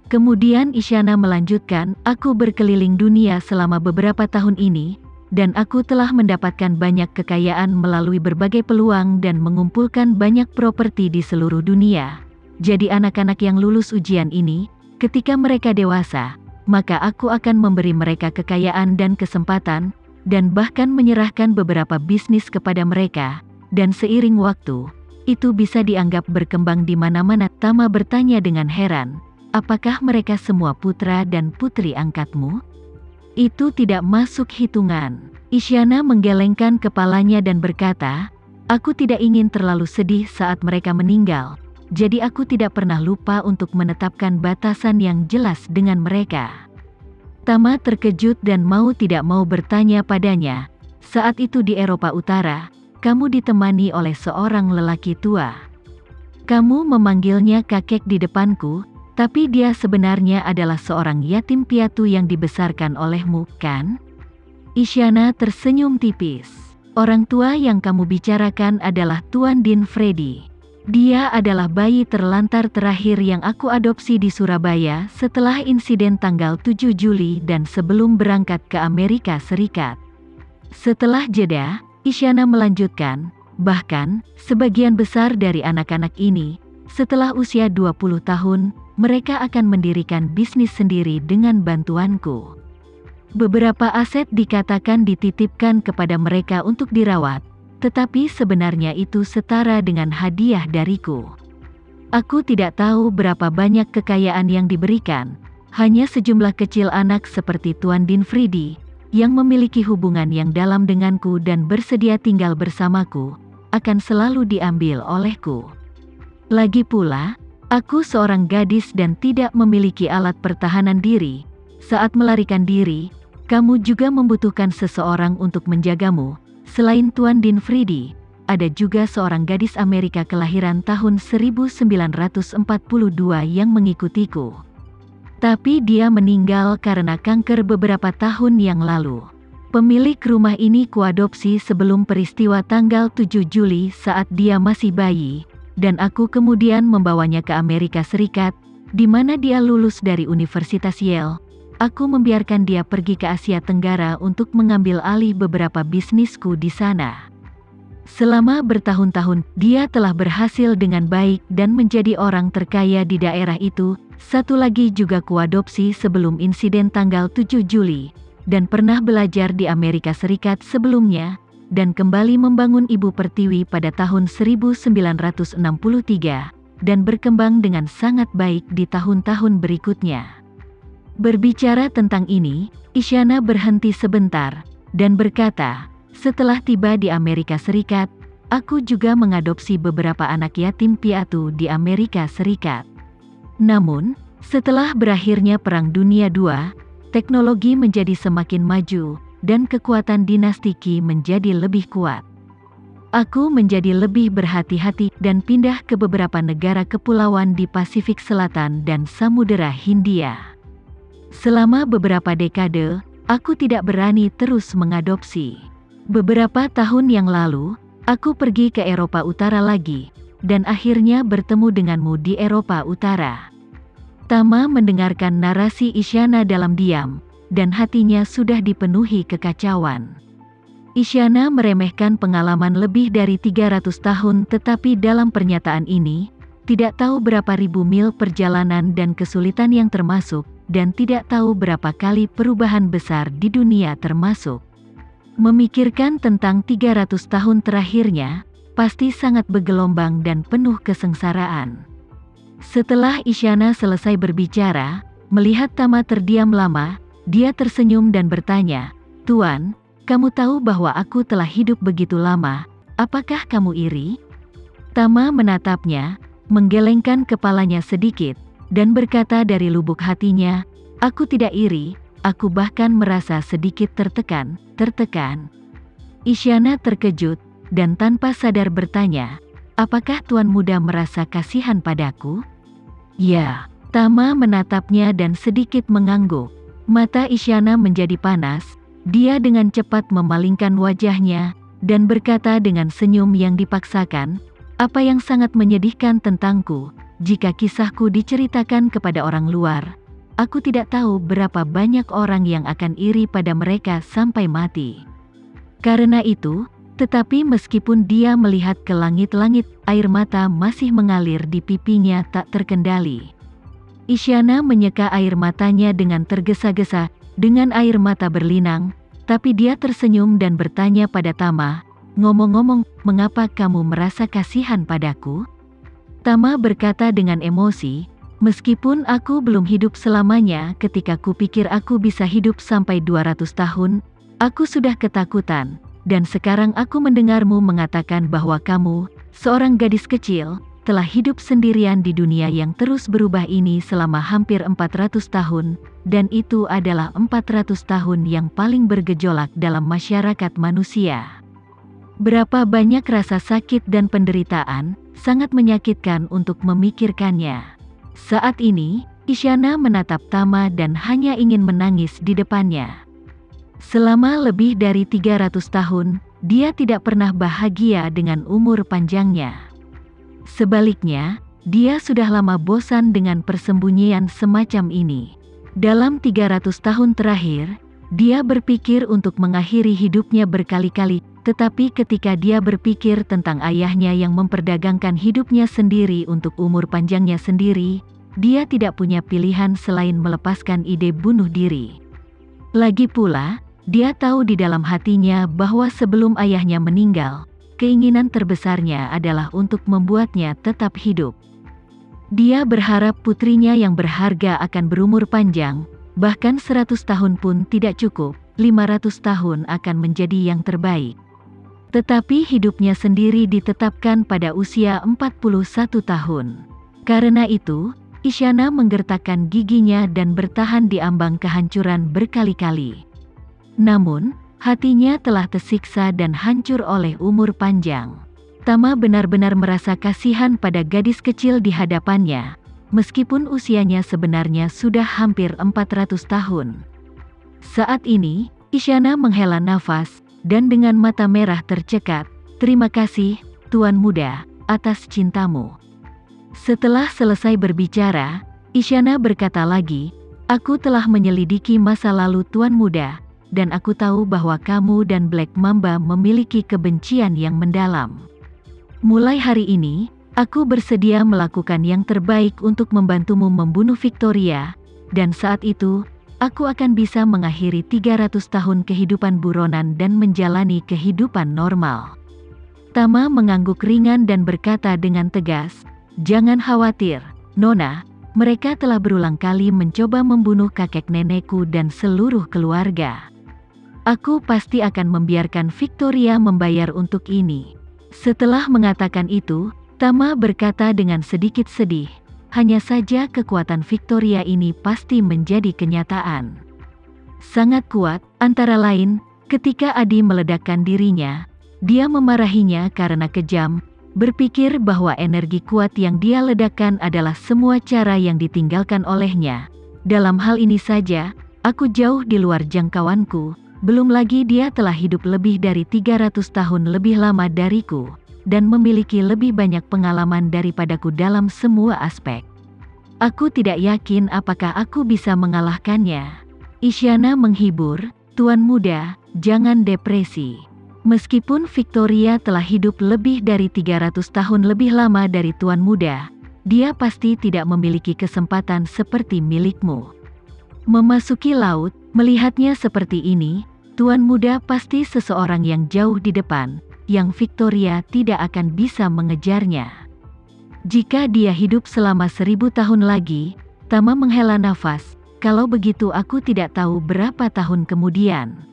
Kemudian Isyana melanjutkan, aku berkeliling dunia selama beberapa tahun ini, dan aku telah mendapatkan banyak kekayaan melalui berbagai peluang dan mengumpulkan banyak properti di seluruh dunia. Jadi anak-anak yang lulus ujian ini, ketika mereka dewasa, maka aku akan memberi mereka kekayaan dan kesempatan, dan bahkan menyerahkan beberapa bisnis kepada mereka, dan seiring waktu, itu bisa dianggap berkembang di mana-mana. Tama bertanya dengan heran, apakah mereka semua putra dan putri angkatmu? Itu tidak masuk hitungan. Isyana menggelengkan kepalanya dan berkata, aku tidak ingin terlalu sedih saat mereka meninggal, jadi aku tidak pernah lupa untuk menetapkan batasan yang jelas dengan mereka. Tama terkejut dan mau tidak mau bertanya padanya, saat itu di Eropa Utara, kamu ditemani oleh seorang lelaki tua. Kamu memanggilnya kakek di depanku, tapi dia sebenarnya adalah seorang yatim piatu yang dibesarkan olehmu, kan? Isyana tersenyum tipis. Orang tua yang kamu bicarakan adalah Tuan Dean Freddy. Dia adalah bayi terlantar terakhir yang aku adopsi di Surabaya setelah insiden tanggal 7 Juli dan sebelum berangkat ke Amerika Serikat. Setelah jeda, Isyana melanjutkan, bahkan, sebagian besar dari anak-anak ini, setelah usia 20 tahun, mereka akan mendirikan bisnis sendiri dengan bantuanku. Beberapa aset dikatakan dititipkan kepada mereka untuk dirawat, tetapi sebenarnya itu setara dengan hadiah dariku. Aku tidak tahu berapa banyak kekayaan yang diberikan, hanya sejumlah kecil anak seperti Tuan Dean Freddy, yang memiliki hubungan yang dalam denganku dan bersedia tinggal bersamaku, akan selalu diambil olehku. Lagi pula, aku seorang gadis dan tidak memiliki alat pertahanan diri. Saat melarikan diri, kamu juga membutuhkan seseorang untuk menjagamu. Selain Tuan Dean Freddy, ada juga seorang gadis Amerika kelahiran tahun 1942 yang mengikutiku. Tapi dia meninggal karena kanker beberapa tahun yang lalu. Pemilik rumah ini kuadopsi sebelum peristiwa tanggal 7 Juli saat dia masih bayi, dan aku kemudian membawanya ke Amerika Serikat, di mana dia lulus dari Universitas Yale. Aku membiarkan dia pergi ke Asia Tenggara untuk mengambil alih beberapa bisnisku di sana. Selama bertahun-tahun, dia telah berhasil dengan baik dan menjadi orang terkaya di daerah itu. Satu lagi juga kuadopsi sebelum insiden tanggal 7 Juli, dan pernah belajar di Amerika Serikat sebelumnya, dan kembali membangun Ibu Pertiwi pada tahun 1963, dan berkembang dengan sangat baik di tahun-tahun berikutnya. Berbicara tentang ini, Isyana berhenti sebentar, dan berkata, setelah tiba di Amerika Serikat, aku juga mengadopsi beberapa anak yatim piatu di Amerika Serikat. Namun, setelah berakhirnya Perang Dunia II, teknologi menjadi semakin maju, dan kekuatan dinasti Qi menjadi lebih kuat. Aku menjadi lebih berhati-hati dan pindah ke beberapa negara kepulauan di Pasifik Selatan dan Samudera Hindia. Selama beberapa dekade, aku tidak berani terus mengadopsi. Beberapa tahun yang lalu, aku pergi ke Eropa Utara lagi, dan akhirnya bertemu denganmu di Eropa Utara. Tama mendengarkan narasi Isyana dalam diam, dan hatinya sudah dipenuhi kekacauan. Isyana meremehkan pengalaman lebih dari 300 tahun, tetapi dalam pernyataan ini, tidak tahu berapa ribu mil perjalanan dan kesulitan yang termasuk, dan tidak tahu berapa kali perubahan besar di dunia termasuk. Memikirkan tentang 300 tahun terakhirnya, pasti sangat bergelombang dan penuh kesengsaraan. Setelah Isyana selesai berbicara, melihat Tama terdiam lama, dia tersenyum dan bertanya, Tuan, kamu tahu bahwa aku telah hidup begitu lama, apakah kamu iri? Tama menatapnya, menggelengkan kepalanya sedikit, dan berkata dari lubuk hatinya, aku tidak iri, aku bahkan merasa sedikit tertekan. Isyana terkejut, dan tanpa sadar bertanya, apakah Tuan Muda merasa kasihan padaku? Ya, Tama menatapnya dan sedikit mengangguk. Mata Isyana menjadi panas, dia dengan cepat memalingkan wajahnya, dan berkata dengan senyum yang dipaksakan, apa yang sangat menyedihkan tentangku, jika kisahku diceritakan kepada orang luar, aku tidak tahu berapa banyak orang yang akan iri pada mereka sampai mati. Karena itu, tetapi meskipun dia melihat ke langit-langit, air mata masih mengalir di pipinya tak terkendali. Isyana menyeka air matanya dengan tergesa-gesa, dengan air mata berlinang, tapi dia tersenyum dan bertanya pada Tama, "Ngomong-ngomong, mengapa kamu merasa kasihan padaku?" Tama berkata dengan emosi, "Meskipun aku belum hidup selamanya, ketika kupikir aku bisa hidup sampai 200 tahun, aku sudah ketakutan, dan sekarang aku mendengarmu mengatakan bahwa kamu, seorang gadis kecil, telah hidup sendirian di dunia yang terus berubah ini selama hampir 400 tahun, dan itu adalah 400 tahun yang paling bergejolak dalam masyarakat manusia. Berapa banyak rasa sakit dan penderitaan, sangat menyakitkan untuk memikirkannya." Saat ini, Isyana menatap Tama dan hanya ingin menangis di depannya. Selama lebih dari 300 tahun, dia tidak pernah bahagia dengan umur panjangnya. Sebaliknya, dia sudah lama bosan dengan persembunyian semacam ini. Dalam 300 tahun terakhir, dia berpikir untuk mengakhiri hidupnya berkali-kali, tetapi ketika dia berpikir tentang ayahnya yang memperdagangkan hidupnya sendiri untuk umur panjangnya sendiri, dia tidak punya pilihan selain melepaskan ide bunuh diri. Lagi pula, dia tahu di dalam hatinya bahwa sebelum ayahnya meninggal, keinginan terbesarnya adalah untuk membuatnya tetap hidup. Dia berharap putrinya yang berharga akan berumur panjang, bahkan 100 tahun pun tidak cukup, 500 tahun akan menjadi yang terbaik. Tetapi hidupnya sendiri ditetapkan pada usia 41 tahun. Karena itu, Isyana menggertakkan giginya dan bertahan di ambang kehancuran berkali-kali. Namun, hatinya telah tersiksa dan hancur oleh umur panjang. Tama benar-benar merasa kasihan pada gadis kecil di hadapannya, meskipun usianya sebenarnya sudah hampir 400 tahun. Saat ini, Isyana menghela nafas, dan dengan mata merah tercekat, "Terima kasih, Tuan Muda, atas cintamu." Setelah selesai berbicara, Isyana berkata lagi, "Aku telah menyelidiki masa lalu Tuan Muda, dan aku tahu bahwa kamu dan Black Mamba memiliki kebencian yang mendalam. Mulai hari ini, aku bersedia melakukan yang terbaik untuk membantumu membunuh Victoria, dan saat itu, aku akan bisa mengakhiri 300 tahun kehidupan buronan dan menjalani kehidupan normal." Tama mengangguk ringan dan berkata dengan tegas, "Jangan khawatir, Nona, mereka telah berulang kali mencoba membunuh kakek nenekku dan seluruh keluarga. Aku pasti akan membiarkan Victoria membayar untuk ini." Setelah mengatakan itu, Tama berkata dengan sedikit sedih, "Hanya saja kekuatan Victoria ini pasti menjadi kenyataan. Sangat kuat, antara lain, ketika Adi meledakkan dirinya, dia memarahinya karena kejam, berpikir bahwa energi kuat yang dia ledakkan adalah semua cara yang ditinggalkan olehnya. Dalam hal ini saja, aku jauh di luar jangkauanku, belum lagi dia telah hidup lebih dari 300 tahun lebih lama dariku, dan memiliki lebih banyak pengalaman daripadaku dalam semua aspek. Aku tidak yakin apakah aku bisa mengalahkannya." Isyana menghibur, "Tuan Muda, jangan depresi. Meskipun Victoria telah hidup lebih dari 300 tahun lebih lama dari Tuan Muda, dia pasti tidak memiliki kesempatan seperti milikmu. Memasuki laut, melihatnya seperti ini, Tuan Muda pasti seseorang yang jauh di depan, yang Victoria tidak akan bisa mengejarnya. Jika dia hidup selama 1000 tahun lagi," Tama menghela nafas, "kalau begitu aku tidak tahu berapa tahun kemudian."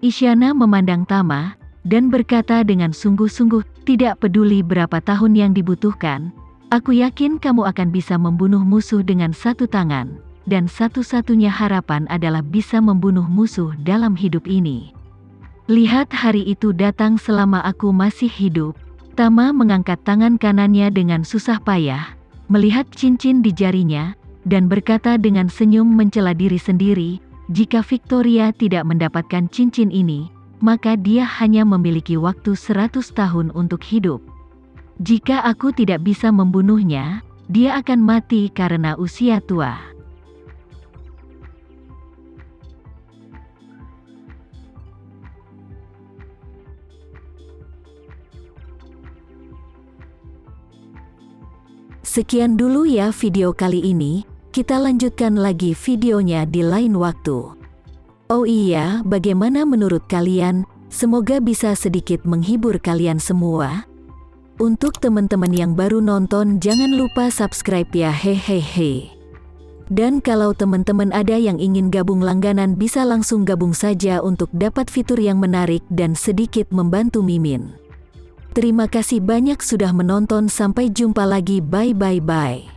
Isyana memandang Tama, dan berkata dengan sungguh-sungguh, "Tidak peduli berapa tahun yang dibutuhkan, aku yakin kamu akan bisa membunuh musuh dengan satu tangan, dan satu-satunya harapan adalah bisa membunuh musuh dalam hidup ini. Lihat hari itu datang selama aku masih hidup." Tama mengangkat tangan kanannya dengan susah payah, melihat cincin di jarinya, dan berkata dengan senyum mencela diri sendiri, "Jika Victoria tidak mendapatkan cincin ini, maka dia hanya memiliki waktu 100 tahun untuk hidup. Jika aku tidak bisa membunuhnya, dia akan mati karena usia tua. Sekian dulu ya video kali ini, kita lanjutkan lagi videonya di lain waktu. Oh iya, bagaimana menurut kalian? Semoga bisa sedikit menghibur kalian semua. Untuk teman-teman yang baru nonton, jangan lupa subscribe ya, hehehe. Dan kalau teman-teman ada yang ingin gabung langganan, bisa langsung gabung saja untuk dapat fitur yang menarik dan sedikit membantu Mimin. Terima kasih banyak sudah menonton, sampai jumpa lagi, bye.